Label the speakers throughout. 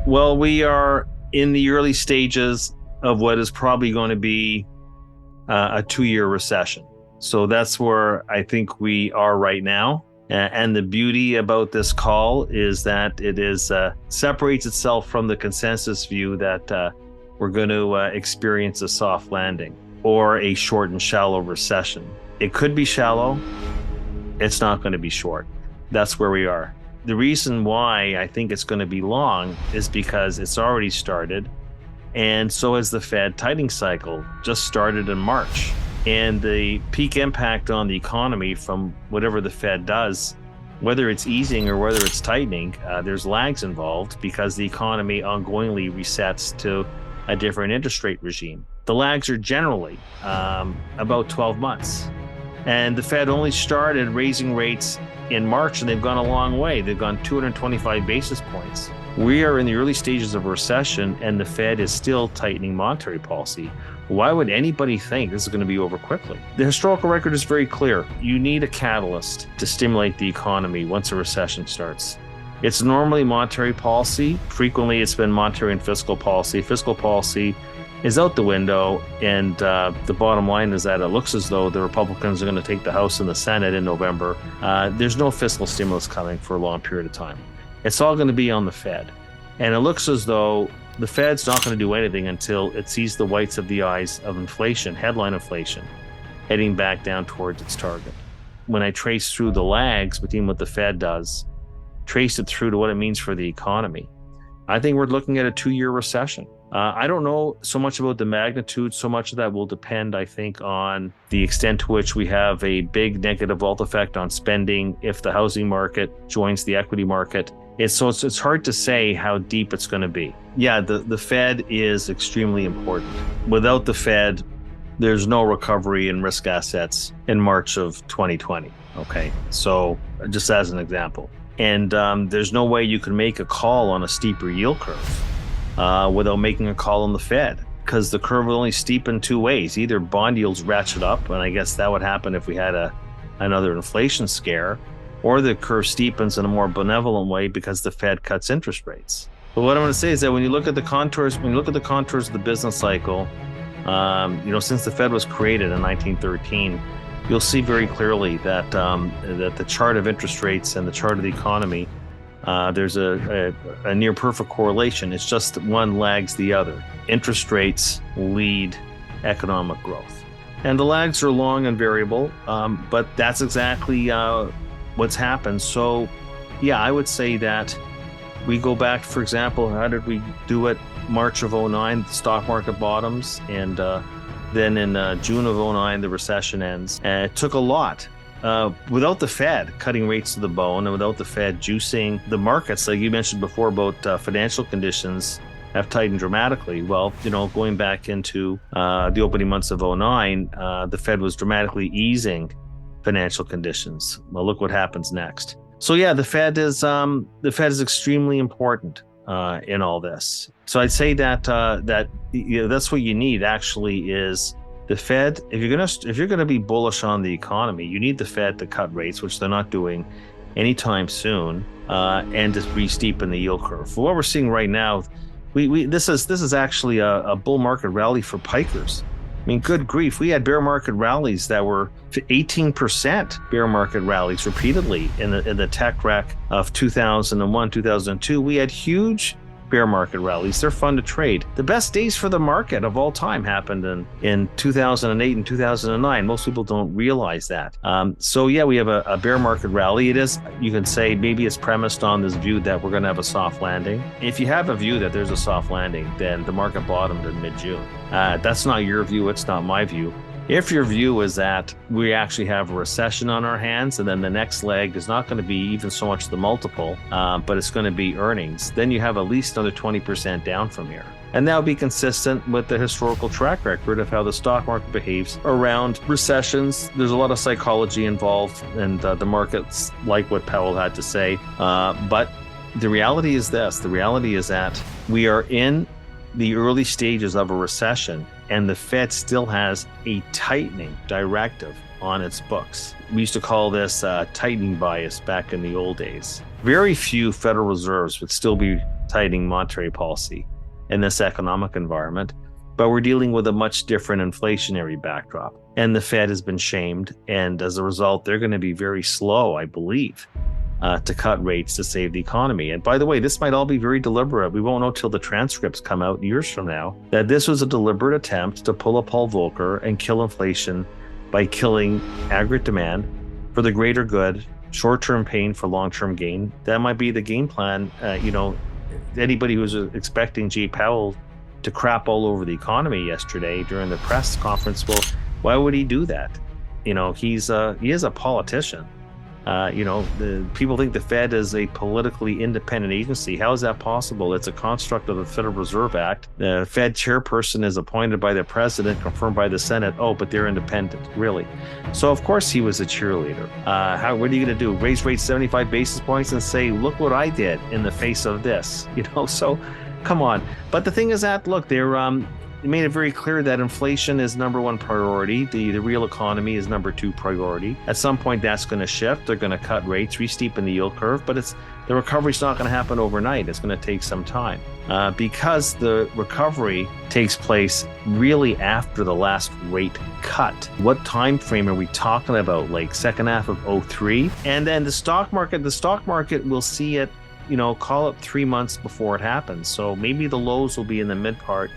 Speaker 1: Well, we are in the early stages of what is probably going to be a 2-year recession. So that's where I think we are right now. And the beauty about this call is that it separates itself from the consensus view that we're going to experience a soft landing or a short and shallow recession. It could be shallow. It's not going to be short. That's where we are. The reason why I think it's going to be long is because it's already started. And so has the Fed tightening cycle, just started in March. And the peak impact on the economy from whatever the Fed does, whether it's easing or whether it's tightening, there's lags involved because the economy ongoingly resets to a different interest rate regime. The lags are generally about 12 months. And the Fed only started raising rates in March, and they've gone a long way. They've gone 225 basis points. We are in the early stages of a recession, and the Fed is still tightening monetary policy. Why would anybody think this is going to be over quickly? The historical record is very clear. You need a catalyst to stimulate the economy once a recession starts. It's normally monetary policy. Frequently, it's been monetary and fiscal policy. Fiscal policy is out the window, and the bottom line is that it looks as though the Republicans are going to take the House and the Senate in November. There's no fiscal stimulus coming for a long period of time. It's all going to be on the Fed. And it looks as though the Fed's not going to do anything until it sees the whites of the eyes of inflation, headline inflation, heading back down towards its target. When I trace through the lags between what the Fed does, trace it through to what it means for the economy, I think we're looking at a 2-year recession. I don't know so much about the magnitude. So much of that will depend, I think, on the extent to which we have a big negative wealth effect on spending if the housing market joins the equity market. It's hard to say how deep it's going to be. Yeah, the Fed is extremely important. Without the Fed, there's no recovery in risk assets in March of 2020. Okay, so just as an example. And there's no way you can make a call on a steeper yield curve without making a call on the Fed, because the curve will only steepen two ways. Either bond yields ratchet up, and I guess that would happen if we had another inflation scare, or the curve steepens in a more benevolent way because the Fed cuts interest rates. But what I'm going to say is that when you look at the contours of the business cycle, since the Fed was created in 1913, you'll see very clearly that the chart of interest rates and the chart of the economy, there's a near perfect correlation. It's just that one lags the other. Interest rates lead economic growth. And the lags are long and variable, but that's exactly what's happened. So, yeah, I would say that we go back, for example, how did we do it? March of 2009, the stock market bottoms, and then in June of 2009, the recession ends. And it took a lot. Without the Fed cutting rates to the bone and without the Fed juicing the markets, like you mentioned before about financial conditions have tightened dramatically. Well, going back into the opening months of 2009, the Fed was dramatically easing financial conditions. Well, look what happens next. So yeah, the Fed is extremely important in all this. So I'd say that that's what you need actually is the Fed. If you're gonna be bullish on the economy, you need the Fed to cut rates, which they're not doing anytime soon, and to re-steepen the yield curve. For what we're seeing right now, this is actually a bull market rally for pikers. I mean, good grief, we had bear market rallies that were 18% bear market rallies repeatedly in the tech wreck of 2001, 2002. We had huge bear market rallies. They're fun to trade. The best days for the market of all time happened in 2008 and 2009. Most people don't realize that. So yeah, we have a bear market rally. It is, you can say, maybe it's premised on this view that we're going to have a soft landing. If you have a view that there's a soft landing, then the market bottomed in mid-June. That's not your view. It's not my view. If your view is that we actually have a recession on our hands, and then the next leg is not going to be even so much the multiple, but it's going to be earnings, then you have at least another 20% down from here. And that would be consistent with the historical track record of how the stock market behaves around recessions. There's a lot of psychology involved, and the markets like what Powell had to say. But the reality is this. The reality is that we are in the early stages of a recession, and the Fed still has a tightening directive on its books. We used to call this tightening bias back in the old days. Very few Federal Reserves would still be tightening monetary policy in this economic environment, but we're dealing with a much different inflationary backdrop. And the Fed has been shamed, and as a result, they're going to be very slow, I believe, to cut rates to save the economy. And by the way, this might all be very deliberate. We won't know till the transcripts come out years from now that this was a deliberate attempt to pull a Paul Volcker and kill inflation by killing aggregate demand for the greater good, short-term pain for long-term gain. That might be the game plan. Anybody who's expecting Jay Powell to crap all over the economy yesterday during the press conference, well, why would he do that? He is a politician. The people think the Fed is a politically independent agency. How is that possible? It's a construct of the Federal Reserve Act. The Fed chairperson is appointed by the president, confirmed by the Senate. Oh, but they're independent, really. So of course he was a cheerleader. What are you going to do? Raise rates 75 basis points and say, look what I did in the face of this, so come on. But the thing is that, look, they made it very clear that inflation is number one priority. The real economy is number two priority. At some point, that's going to shift. They're going to cut rates, re-steepen the yield curve, but the recovery's not going to happen overnight. It's going to take some time because the recovery takes place really after the last rate cut. What time frame are we talking about? Like second half of 2003? And then the stock market will see it, call it 3 months before it happens. So maybe the lows will be in the mid part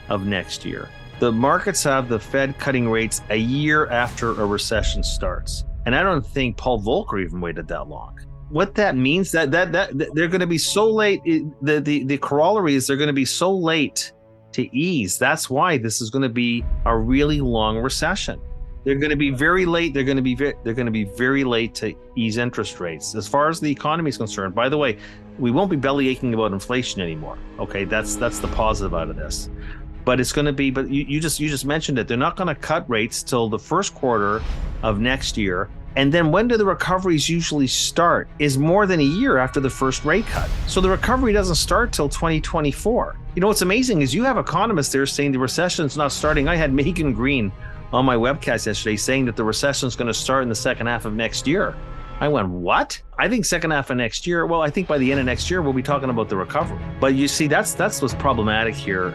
Speaker 1: of next year. The markets have the Fed cutting rates a year after a recession starts. And I don't think Paul Volcker even waited that long. What that means, that they're going to be so late, the corollary is they're going to be so late to ease. That's why this is going to be a really long recession. They're going to be very late. They're going to be very late to ease interest rates. As far as the economy is concerned, by the way, we won't be belly aching about inflation anymore. Okay, that's the positive out of this. But it's going to be, but you just mentioned it. They're not going to cut rates till the first quarter of next year. And then when do the recoveries usually start? Is more than a year after the first rate cut. So the recovery doesn't start till 2024. What's amazing is you have economists there saying the recession's not starting. I had Megan Green on my webcast yesterday saying that the recession's going to start in the second half of next year. I went, what? I think second half of next year. Well, I think by the end of next year, we'll be talking about the recovery. But you see, that's what's problematic here.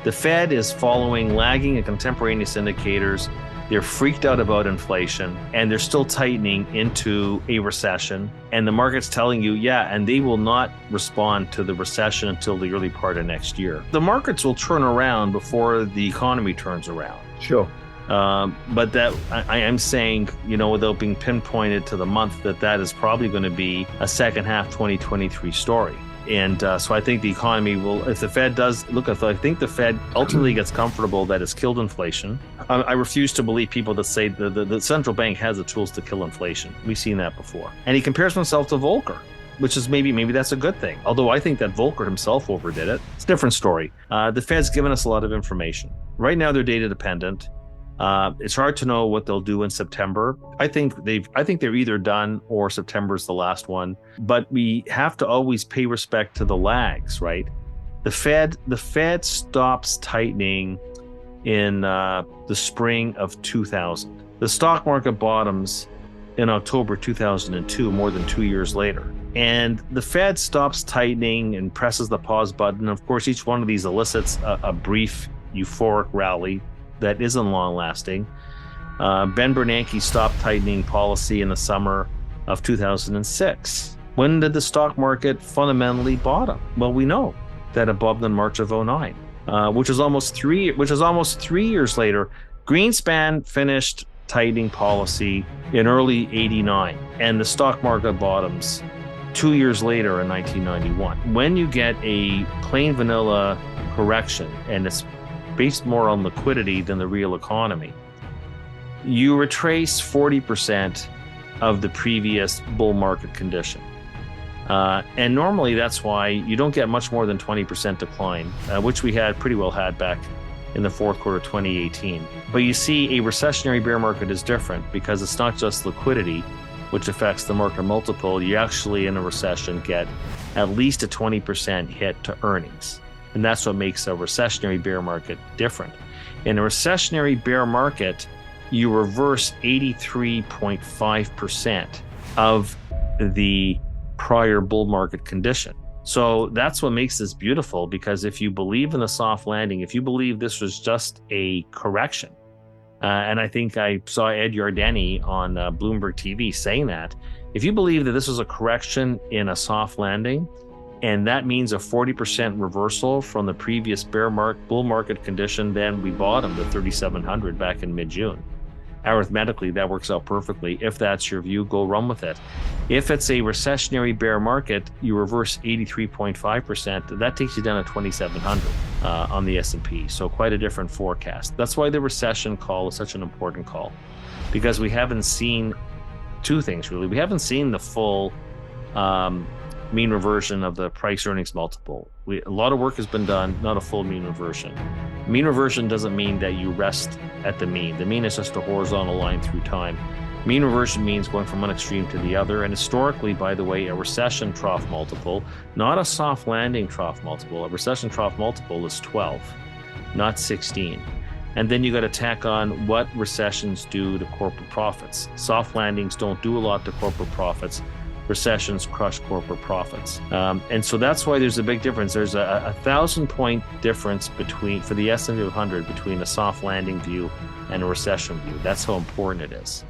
Speaker 1: The Fed is following lagging and contemporaneous indicators. They're freaked out about inflation, and they're still tightening into a recession. And the market's telling you, and they will not respond to the recession until the early part of next year. The markets will turn around before the economy turns around.
Speaker 2: Sure.
Speaker 1: But that I am saying, without being pinpointed to the month, that is probably going to be a second half 2023 story. And so I think the economy will, if the Fed does, I think the Fed ultimately gets comfortable that it's killed inflation. I refuse to believe people that say the central bank has the tools to kill inflation. We've seen that before. And he compares himself to Volcker, which is maybe that's a good thing. Although I think that Volcker himself overdid it. It's a different story. The Fed's given us a lot of information. Right now, they're data dependent. It's hard to know what they'll do in September. I think they're either done or September's the last one. But we have to always pay respect to the lags, right? The Fed stops tightening in the spring of 2000. The stock market bottoms in October 2002, more than 2 years later. And the Fed stops tightening and presses the pause button. Of course, each one of these elicits a brief euphoric rally that isn't long-lasting. Ben Bernanke stopped tightening policy in the summer of 2006. When did the stock market fundamentally bottom? Well, we know that above the March of 2009, which is almost 3 years later. Greenspan finished tightening policy in early 89, and the stock market bottoms 2 years later in 1991. When you get a plain vanilla correction, and it's based more on liquidity than the real economy, you retrace 40% of the previous bull market condition. And normally that's why you don't get much more than 20% decline, which we pretty well had back in the fourth quarter of 2018. But you see, a recessionary bear market is different because it's not just liquidity, which affects the market multiple. You actually, in a recession, get at least a 20% hit to earnings. And that's what makes a recessionary bear market different. In a recessionary bear market, you reverse 83.5% of the prior bull market condition. So that's what makes this beautiful, because if you believe in a soft landing, if you believe this was just a correction, and I think I saw Ed Yardeni on Bloomberg TV saying that, if you believe that this was a correction in a soft landing, and that means a 40% reversal from the previous bull market condition, then we bottomed at 3,700 back in mid-June. Arithmetically, that works out perfectly. If that's your view, go run with it. If it's a recessionary bear market, you reverse 83.5%. That takes you down to 2,700 on the S&P. So quite a different forecast. That's why the recession call is such an important call, because we haven't seen two things, really. We haven't seen the full mean reversion of the price earnings multiple. A lot of work has been done, not a full mean reversion. Mean reversion doesn't mean that you rest at the mean. The mean is just a horizontal line through time. Mean reversion means going from one extreme to the other. And historically, by the way, a recession trough multiple, not a soft landing trough multiple, a recession trough multiple is 12, not 16. And then you got to tack on what recessions do to corporate profits. Soft landings don't do a lot to corporate profits. Recessions crush corporate profits. And so that's why there's a big difference. There's a 1,000-point difference for the S&P 500 between a soft landing view and a recession view. That's how important it is.